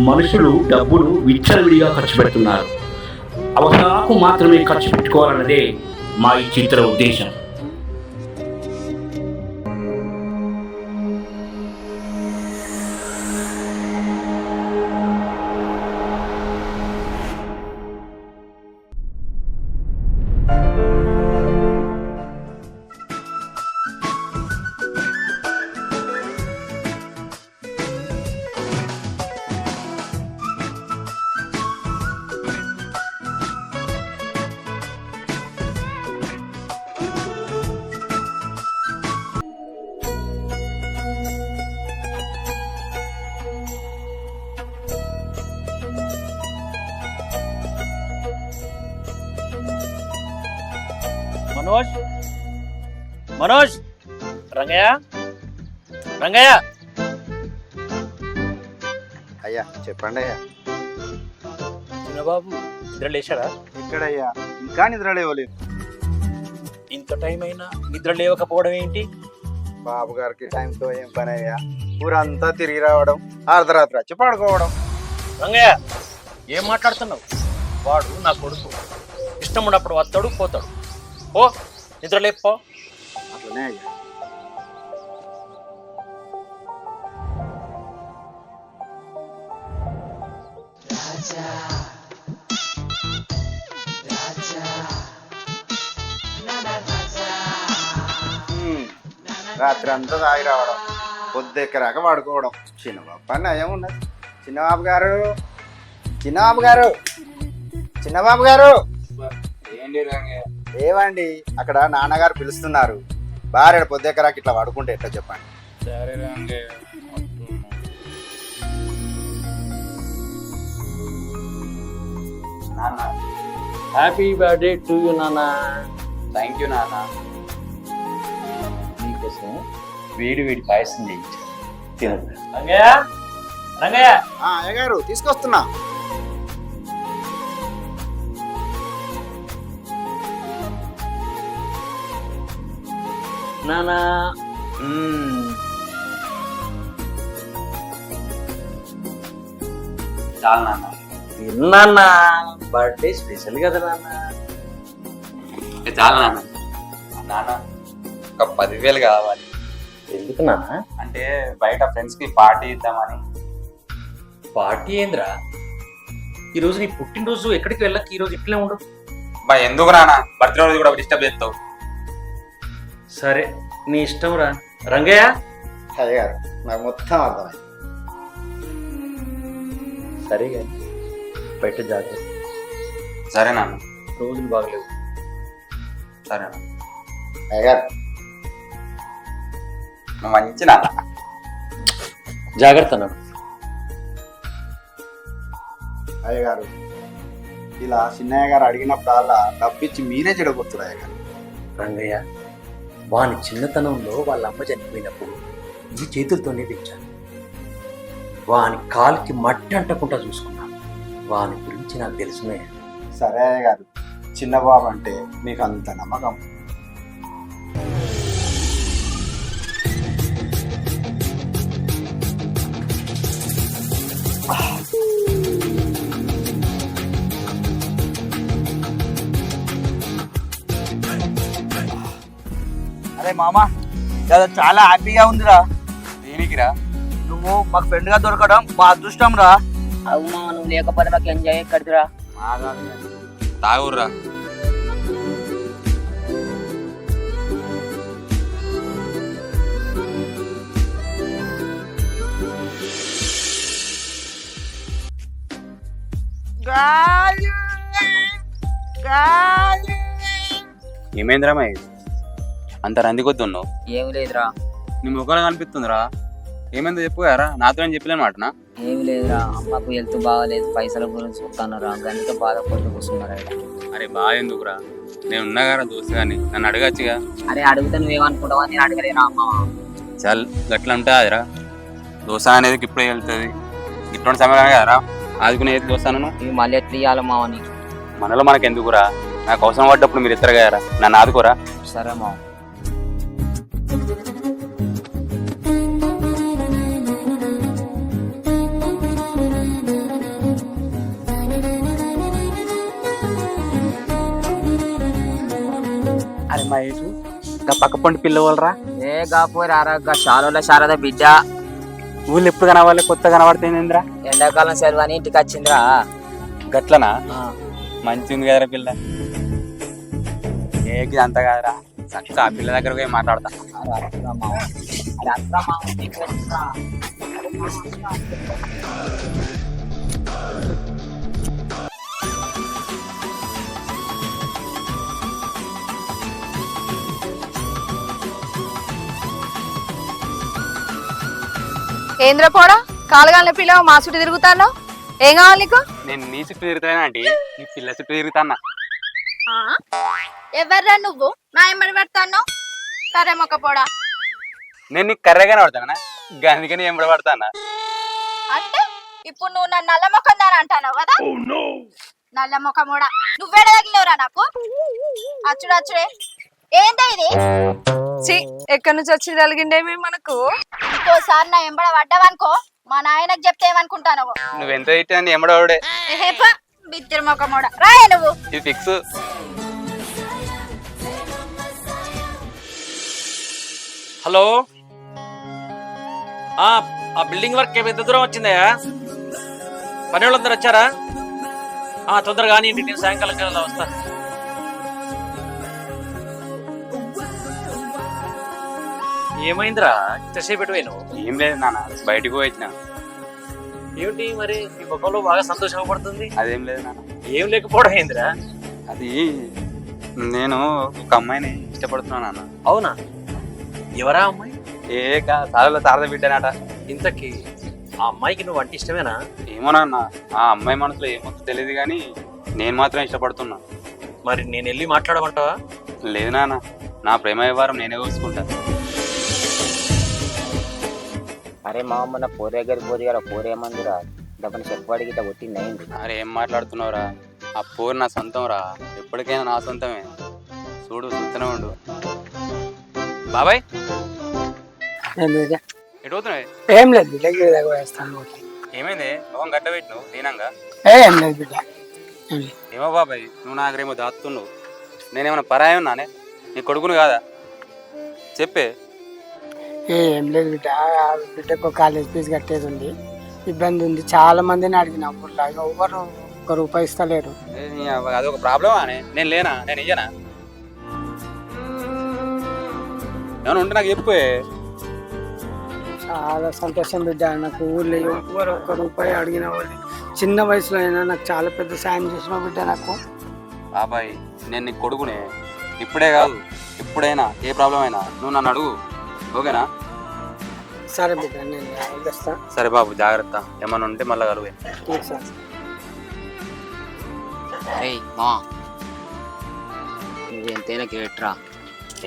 మనుషులు డబ్బులు విచ్చలవిడిగా ఖర్చు పెడుతున్నారు. అవసరాలకు మాత్రమే ఖర్చు పెట్టుకోవాలన్నదే మా ఈ చిత్ర ఉద్దేశం. మనోజ్ మనోజ్ రంగయ్య రంగయ్య అయ్యా చెప్పండి అయ్యా. చిన్నబాబు నిద్ర లేచారా? ఎక్కడయ్యా ఇంకా నిద్ర లేవలేదు. ఇంత టైం అయినా నిద్ర లేవకపోవడం ఏంటి? బాబు గారికి టైంతో ఏం పని అయ్యా, ఊరంతా తిరిగి రావడం, అర్ధరాత్రి వచ్చి పడుకోవడం. రంగయ్య ఏం మాట్లాడుతున్నావు? వాడు నా కొడుకు, ఇష్టం ఉన్నప్పుడు వస్తాడు పోతాడు. ఓ నిద్ర లేపో. అట్లనే అయ్యా. రాత్రి అంతా తాగి రావడం, పొద్దెక్కరాక పడుకోవడం. చిన్నబాబు పని ఏమున్నది? చిన్నబాబు గారు, చిన్నబాబు గారు, చిన్నబాబు గారు ఏవండి, అక్కడ నాన్నగారు పిలుస్తున్నారు. భార్య పొద్దెక్కరాకి ఇట్లా పడుకుంటే ఎట్లా చెప్పండి? నాన్న హ్యాపీ బర్త్డే టు యూ నాన్న. థ్యాంక్ యూ నాన్న. నీకోసం వేడి వేడి పాయసం చేయించాను, తినండి. రంగయ్య రంగయ్య అయ్యగారు తీసుకొస్తున్నా. నానా చాలు నాన్న. తిన్నా, బర్త్డే స్పెషల్ కదా నాన్న. చాలు నాన్న. నాన్న ఒక 10,000 కావాలి. ఎందుకు నాన్న? అంటే బయట ఫ్రెండ్స్ కి పార్టీ ఇద్దామని. పార్టీ ఏంద్రా? ఈరోజు నీ పుట్టినరోజు, ఎక్కడికి వెళ్ళక ఈరోజు ఇట్లే ఉండు. బా ఎందుకు నాన్న, బర్త్డే రోజు కూడా డిస్టర్బ్ చేస్తావు. సరే నీ ఇష్టం రా. రంగయ్య అయ్యగారు నాకు మొత్తం అర్థమైంది. సరే బయట జాగ్రత్త. సరే నాన్న. రోజులు బాగలేవు. సరే నాన్న. అయ్యగారు నువ్వు మంచి నాన్న. జాగ్రత్త నాన్న. అయ్యగారు ఇలా చిన్నయ్య గారు అడిగినప్పుడల్లా డబ్బిచ్చి మీరే చెడగొడుతున్నారు అయ్యగారు. రంగయ్య వాని చిన్నతనంలో వాళ్ళ అమ్మ చనిపోయినప్పుడు ఈ చేతులతోనే తెచ్చాను. వాని కాలికి మట్టి అంటకుండా చూసుకున్నాను. వాని గురించి నాకు తెలుసునే. సరే అయ్యగారు, చిన్నబాబు అంటే మీకు అంత నమ్మకం. అరే మామా, చాలా హ్యాపీగా ఉందిరా. దేనికిరా? నువ్వు మాకు ఫ్రెండ్ గా దొరకడం మా అదృష్టం రా. అవునా, నువ్వు లేకపోతే మాకు ఎంజాయ్ ఎక్కడిదిరా. తాగుర్రా. ఏమైందిరా మై అంత రంది కొద్ది ఉన్నావు? ఏమి లేదురా. నీ ముఖంలో కనిపిస్తుందిరా. ఏమైందో చెప్పుగారా, నాతో ఏం చెప్పలేను మాటనా? ఏమి లేదురా, అమ్మకు హెల్త్ బాగాలేదు, పైసల గురించి చూస్తానరా, అందుకే బాధపడుతూ కూర్చున్నారా. అరే బాగా ఎందుకురా, నేను ఉన్నా గారా దోస్తు కానీ, నన్ను అడగచ్చుగా. అరే అడిగితే నువ్వేమనుకుంటావా, నేను అడగలేరా అమ్మ. చల్ గట్లా ఉంటా అదిరా. దోశ అనేది ఇప్పుడే వెళ్తుంది, ఇటువంటి సమయం కదరా ఆదుకునే దోస్తాను. ఇవి మళ్ళీ ఎట్లా ఇవ్వాలి మావ నీకు? మనలో మనకు ఎందుకురా, నాకు అవసరం పడ్డప్పుడు మీరు ఇద్దరు కదరా, నన్ను ఆదుకోరా. సరే మావ. మహేష్ ఇంకా పక్క పండు పిల్లవాళ్ళరా ఏ గాపోయి ఆరోగ్య శారద శారద బిడ్డ ఊళ్ళు ఎప్పుడు కనవాలి కొత్త కనబడుతుందిరా ఎండాకాలం సెలవు అని ఇంటికి వచ్చిందిరా. గట్లనా మంచి ఉంది కదరా పిల్ల ఏకి అంత కాదురా చక్కగా ఆ పిల్ల దగ్గర పోయి మాట్లాడతా. ఏంద్ర పోడా కాలగాల పిల్లవ మా చుట్టూ తిరుగుతాను. ఏం కావాలి నీకు? నేను నీ చుట్టూ తిరుగుతానా అంటే నీ పిల్ల చుట్టూ తిరుగుతానా. ఎవర్రా నువ్వు నా ఎమ్మడి పెడతాను? సరే మొక్క పోడా. నేను నీకు కర్రగానే పడతానా అందుకని ఎంబడి పడతానా. అంటే ఇప్పుడు నువ్వు నన్ను నల్ల మొక్కం దాని అంటాను కదా. నల్ల మొక్క మూడా నువ్వేడ తగిలినవురా నాకు? అచ్చుడు అచ్చుడే ఏందా ఇది? ఎక్కడి నుంచి వచ్చి కలిగిండేమి మనకు? ఇంకోసారి నా ఎంబడ పడ్డావనుకో మా నాయనకు చెప్తే ఏమనుకుంటాను? నువ్వెంత తిట్టా ఎంబడవాడే బిత్తిరి మొక్క మూడ రాయే నువ్వు. ఇది ఫిక్స్. హలో ఆ బిల్డింగ్ వర్క్ ఎంత దూరం వచ్చిందయ్యా? పని వాళ్ళందరూ వచ్చారా? తొందరగా కానీ ఇంటికి నేను సాయంకాలం కల్లా వస్తా. ఏమైందిరా ఇంతసేపు పెట్టు? ఏం లేదు నాన్న బయటకు వచ్చిన. ఏమిటి మరి ఈ ముఖంలో బాగా సంతోషంగా పడుతుంది? అదేం లేదు నాన్న. ఏం లేకపోవడం ఏందిరా? అది నేను ఒక అమ్మాయిని ఇష్టపడుతున్నాను నాన్న. అవునా? ఎవరా అమ్మాయి? సార్లో తారద బిడ్డనట. ఇంతకీ ఆ అమ్మాయికి నువ్వు అంటే ఇష్టమేనా? ఏమో నాన్న ఆ అమ్మాయి మనసులో ఏమో తెలియదు కానీ నేను మాత్రం ఇష్టపడుతున్నా. మరి నేను వెళ్ళి మాట్లాడమంటావా? లేదు నాన్న నా ప్రేమ వ్యవహారం నేనే చూసుకుంటా. అరే మా మొన్న పోరు దగ్గరికి పోదు కదా, పోరేమందిరా డబ్బని చెప్పాడికి ఇట్లా కొట్టింది అయింది. అరే ఏం మాట్లాడుతున్నావురా? ఆ పోరు నా సొంతం రా, ఎప్పటికైనా నా సొంతమే. చూడు చూస్తూనే ఉండు. బాబాయ్ ఎటు పోతున్నాయి? ఏం లేదు బిడ్డ వేస్తాను. ఏమైంది మొహం గడ్డ పెట్టినావు దీనంగా? ఏం లేదు బిడ్డ. ఏమో బాబాయ్ నువ్వు నాకేమో దాస్తున్నావు. నేనేమన్నా పరాయి ఉన్నానే? నీ కొడుకును కాదా? చెప్పే. ఏం లేదు బిడ్డ, బిడ్డకు కాలేజ్ ఫీజు కట్టేది ఉంది, ఇబ్బంది ఉంది. చాలా మందిని అడిగిన ఊళ్ళో ఎవరు ఒక రూపాయి ఇస్తలేరు. అదొక ప్రాబ్లమా? నేను లేనా? నేను ఇయ్యనా? ఏమైనా ఉంటే నాకు చెప్పే. చాలా సంతోషం బిడ్డ, నాకు ఊళ్ళో ఎవరు ఒక్క రూపాయి అడిగిన వాళ్ళు. చిన్న వయసులో అయినా నాకు చాలా పెద్ద సాయం చేసిన బిడ్డ నాకు. బాబాయ్ నేను నీ కొడుకునే, ఇప్పుడే కాదు ఎప్పుడైనా ఏ ప్రాబ్లం అయినా నువ్వు నన్ను అడుగు, ఓకేనా? సరే బిడ్డ నేను వస్తా. సరే బాబు జాగ్రత్త, ఏమన్నా ఉంటే మళ్ళీ కలువే. నువ్వు ఎంతైనా గ్రేట్రా.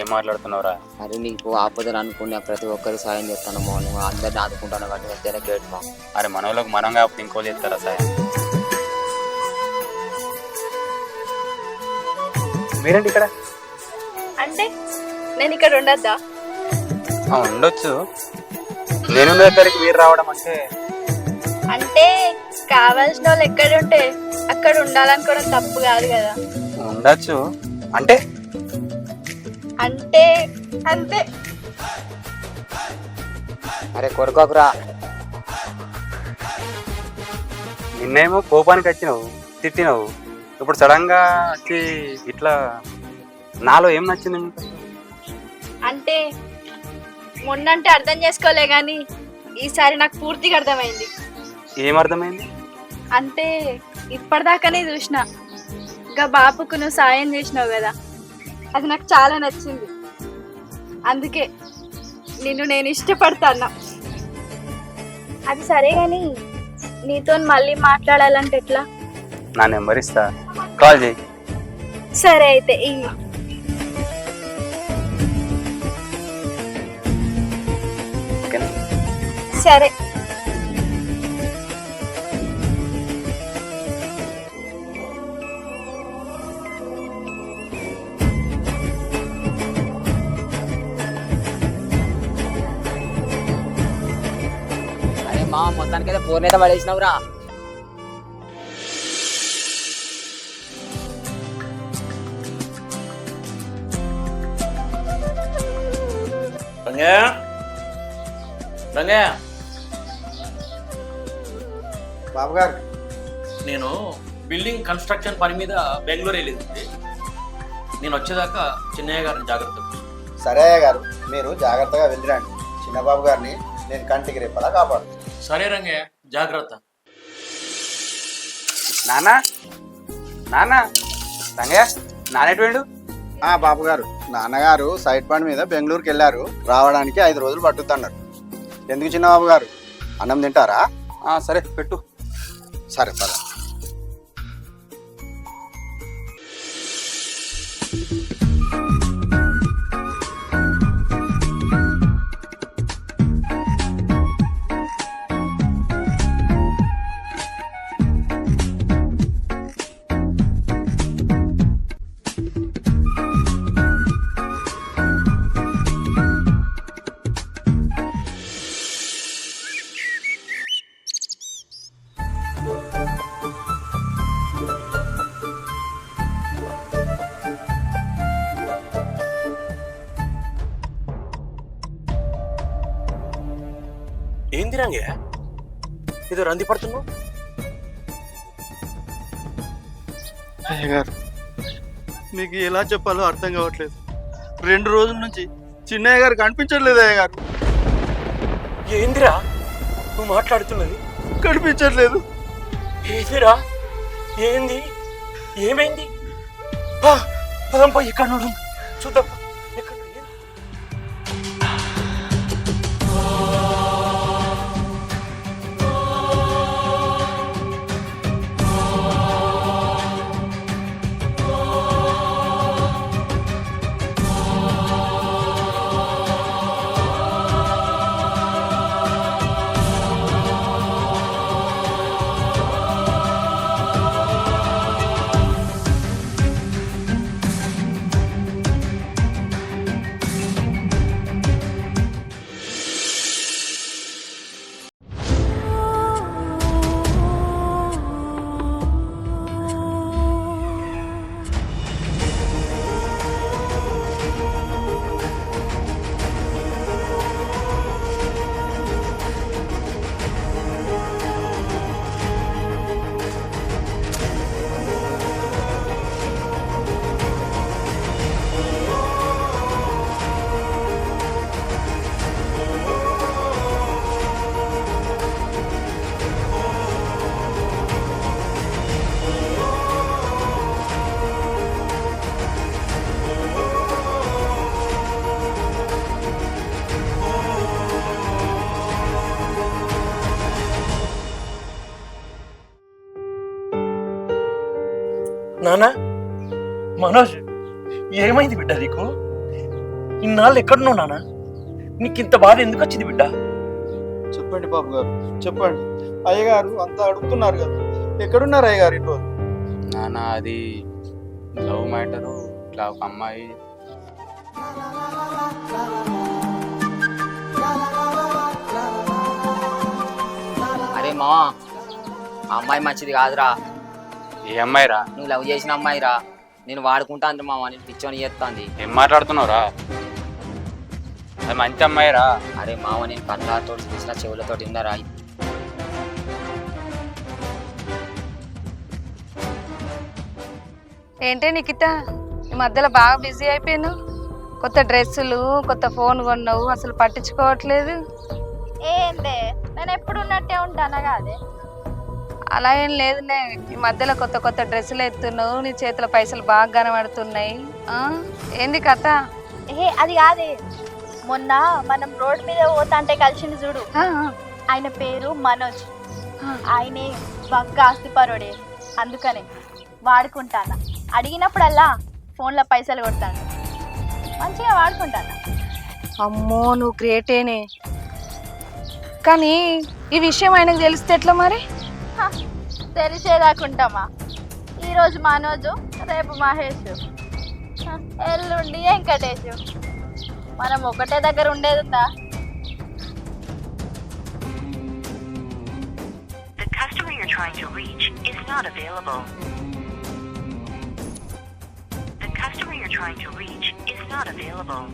ఏం మాట్లాడుతున్నావురా? అరే నీకు ఆపదలు అనుకున్నా ప్రతి ఒక్కరు సాయం చేస్తాను మా, నువ్వు అందరిని ఆదుకుంటాను కాబట్టి ఎంతైనా గ్రేట్ మా. అరే మన వాళ్ళకి మనం కాకపోతే ఇంకో చేస్తారా సాయం? మీరేంటి ఇక్కడ? అంటే నేను ఇక్కడ ఉండద్దా? ఉండొచ్చు, నేను దగ్గరికి మీరు రావడం అంటే. అంటే కావాల్సిన వాళ్ళు ఎక్కడుంటే అక్కడ ఉండాలనుకోవడం తప్పు కాదు కదా. ఉండొచ్చు అంటే అంటే అంతే. అరే కొరకొకరా, నిన్నేమో కోపానికి వచ్చినావు, తిట్టినావు, ఇప్పుడు సడన్ గా వచ్చి ఇట్లా నాలో ఏం నచ్చింది? అంటే మొన్నంటే అర్థం చేసుకోలే గాని ఈసారి నాకు పూర్తిగా అర్థమైంది. ఏం అర్థమైంది? అంటే ఇప్పటిదాకానే చూసిన, ఇంకా బాపుకు నువ్వు సాయం చేసినావు కదా, అది నాకు చాలా నచ్చింది. అందుకే నిన్ను నేను ఇష్టపడతాను. అది సరే గాని నీతో మళ్ళీ మాట్లాడాలంటే ఎట్లా? నా నెంబర్ ఇస్తా, కాల్ చేయి. సరే అయితే సరే. అరే మా మొత్తానికైతే ఫోన్ అయితే పడేసినావురా. రంగయ్య రంగయ్య, బాబు గారు నేను బిల్డింగ్ కన్స్ట్రక్షన్ పని మీద బెంగళూరు వెళ్ళేది. నేను వచ్చేదాకా చిన్నయ్య గారిని జాగ్రత్త. సరే అయ్య గారు, మీరు జాగ్రత్తగా వెళ్ళిరండి. చిన్నబాబు గారిని నేను కంటికి రేపలా కాపాడు. సరే రంగయ్య, జాగ్రత్త. నానా నానా రంగయ్య, నానెటు వెళ్ళు? బాబు గారు, నాన్నగారు సైడ్ పని మీద బెంగళూరుకి వెళ్ళారు. రావడానికి 5 రోజులు పట్టుతున్నారు. ఎందుకు చిన్నబాబు గారు, అన్నం తింటారా? సరే పెట్టు. సరే పద. ఏంది రంగయ్య ఏదో రంది పడుతున్నావు? అయ్యగారు, మీకు ఎలా చెప్పాలో అర్థం కావట్లేదు. 2 రోజుల నుంచి చిన్నయ్య గారు కనిపించట్లేదు. అయ్యగారు, ఏందిరా నువ్వు మాట్లాడుతున్నది? కనిపించట్లేదు. ఏదిరా? ఏంది? ఏమైంది? పదంపా, ఎక్కడ నుండి చూద్దాం. ఎక్కడ? నానా, మనోజ్, ఏమైంది బిడ్డ నీకు? ఇన్నాళ్ళు ఎక్కడున్నావు నాన్న? నీకు ఇంత బాధ ఎందుకు వచ్చింది బిడ్డ? చెప్పండి బాబు గారు, చెప్పండి. అయ్యగారు అంతా అడుగుతున్నారు కదా, ఎక్కడున్నారు అయ్యగారు ఈ రోజు? నానా, అది లవ్ మ్యాటరు. ఇట్లా ఒక అమ్మాయి అరే మావా, ఆ అమ్మాయి మంచిది కాదురా. ఏ అమ్మాయిరా? నువ్వు లవ్ చేసిన అమ్మాయిరా. నేను వాడుకుంటా అంటే మావా, నేను పిచ్చోని చేస్తాంది. ఏం మాట్లాడుతున్నావురా? అది మంచి అమ్మాయిరా. అరే మావ, నేను కళ్ళతో చూసిన చెవులతో విన్నారా. ఏంటే నిఖిత, ఈ మధ్యలో బాగా బిజీ అయిపోయాను. కొత్త డ్రెస్సులు, కొత్త ఫోన్ కొన్నావు, అసలు పట్టించుకోవట్లేదు. ఏందే, నేను ఎప్పుడు ఉన్నట్టే ఉంటానా కాదే? అలా ఏం లేదులే, ఈ మధ్యలో కొత్త కొత్త డ్రెస్సులు ఎత్తున్నావు, నీ చేతిలో పైసలు బాగా కనబడుతున్నాయి. ఏంది కథ? అది కాదే, మొన్న మనం రోడ్ మీద పోతాంటే కలిసింది చూడు, ఆయన పేరు మనోజ్. ఆయనే బాగా ఆస్తిపరుడే, అందుకనే వాడుకుంటానా. అడిగినప్పుడల్లా ఫోన్లో పైసలు కొడతాను, మంచిగా వాడుకుంటానా. అమ్మో, నువ్వు గ్రేటేనే. కానీ ఈ విషయం ఆయనకు తెలిస్తే ఎట్లా మరి? తెలిసేదాకుంటామా? ఈరోజు మనోజు, రేపు మహేష్, ఎల్లుండి వెంకటేష్. మనం ఒకటే దగ్గర ఉండేది ఉందా? The customer you're trying to reach is not available. The customer you're trying to reach is not available.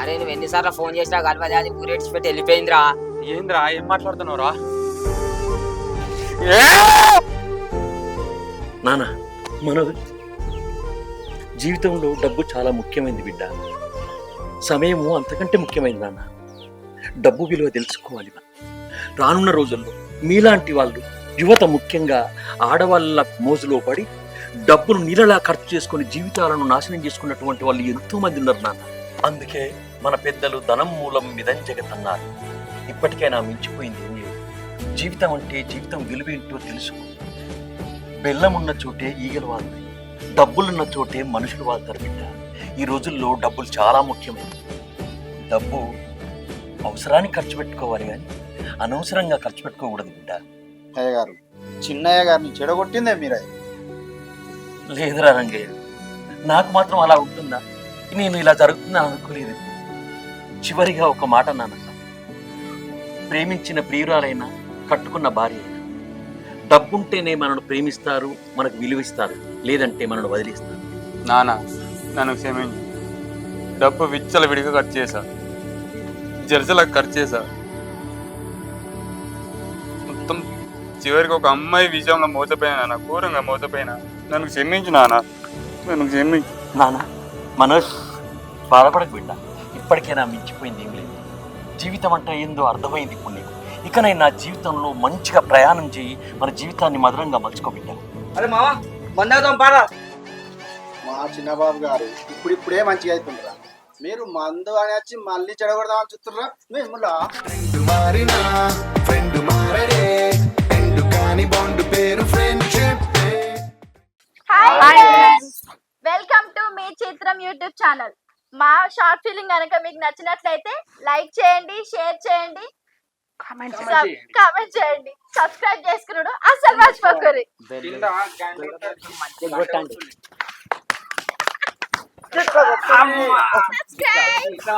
అరే నువ్వు ఎన్నిసార్లు ఫోన్ చేసినా కలవదే, అది ఊరేడ్చి పెట్టి వెళ్ళిపోయిందిరా. ఏంద్రా ఏం మాట్లాడుతున్నావురా? నాన్న మనోజ్, జీవితంలో డబ్బు చాలా ముఖ్యమైనది బిడ్డ. సమయము అంతకంటే ముఖ్యమైనది నాన్న. డబ్బు విలువ తెలుసుకోవాలి మనం. రానున్న రోజుల్లో మీలాంటి వాళ్ళు, యువత ముఖ్యంగా ఆడవాళ్ళ మోజులో పడి డబ్బును నీళ్ళలా ఖర్చు చేసుకుని జీవితాలను నాశనం చేసుకున్నటువంటి వాళ్ళు ఎంతో మంది ఉన్నారు నాన్న. అందుకే మన పెద్దలు ధనం మూలం మిదం జగత్ అన్నారు. ఇప్పటికైనా మించిపోయింది ఏం లేదు. జీవితం అంటే జీవితం విలువేంటో తెలుసుకో. బెల్లం ఉన్న చోటే ఈగలు వాళ్తాయి, డబ్బులున్న చోటే మనుషులు వాళ్తారు బిడ్డ. ఈ రోజుల్లో డబ్బులు చాలా ముఖ్యమైనది. డబ్బు అవసరానికి ఖర్చు పెట్టుకోవాలి కానీ అనవసరంగా ఖర్చు పెట్టుకోకూడదు బిడ్డ. అయ్య గారు, చిన్నయ్య గారిని చెడగొట్టిందే మీరే. లేదురా రంగయ్య, నాకు మాత్రం అలా ఉంటుందా? నేను ఇలా జరుగుతుందని అనుకోలేదు. చివరిగా ఒక మాట నాన్న, ప్రేమించిన ప్రియురాలైనా కట్టుకున్న భార్య అయినా డబ్బుంటేనే మనను ప్రేమిస్తారు, మనకు విలువిస్తారు, లేదంటే మనను వదిలేస్తారు. నాన్న నన్ను క్షమించు. డబ్బు విచ్చల విడిగా ఖర్చు చేశా, జెర్సలకు ఖర్చు చేశా. మొత్తం చివరికి ఒక అమ్మాయి విషయంలో మోసపోయినా నాన్న, ఘోరంగా మోసపోయినా. నన్ను క్షమించు నాన్న, నన్ను క్షమించు. నాన్న మనోజ్, బాధపడకు బిడ్డ. ఇప్పటికైనా మించిపోయింది ఏం లేదు. జీవితం అంటే ఏందో అర్థమైంది ఇప్పుడు నీకు. ఇకనైనా జీవితంలో మంచిగా ప్రయాణం చేయి, మన జీవితాన్ని మధురంగా మలుచుకో బిడ్డ. అరే మావా మందాదం పారా. మా చిన్నబాబు గారు ఇప్పుడిప్పుడే మంచిగా అవుతుండ్రా. మీరు మందు అని వచ్చి మళ్ళీ చెడగొడదామని చూస్తుర్రా మిమ్మల్ని. వెల్కమ్ టు మీ చిత్రం యూట్యూబ్ ఛానల్. మా షార్ట్ ఫిలిం కనుక మీకు నచ్చినట్లయితే లైక్ చేయండి, షేర్ చేయండి, కామెంట్ చేయండి, సబ్స్క్రైబ్ చేసుకున్నాడు అసలు మర్చిపోకూరి. కొట్టండి. Subscribe.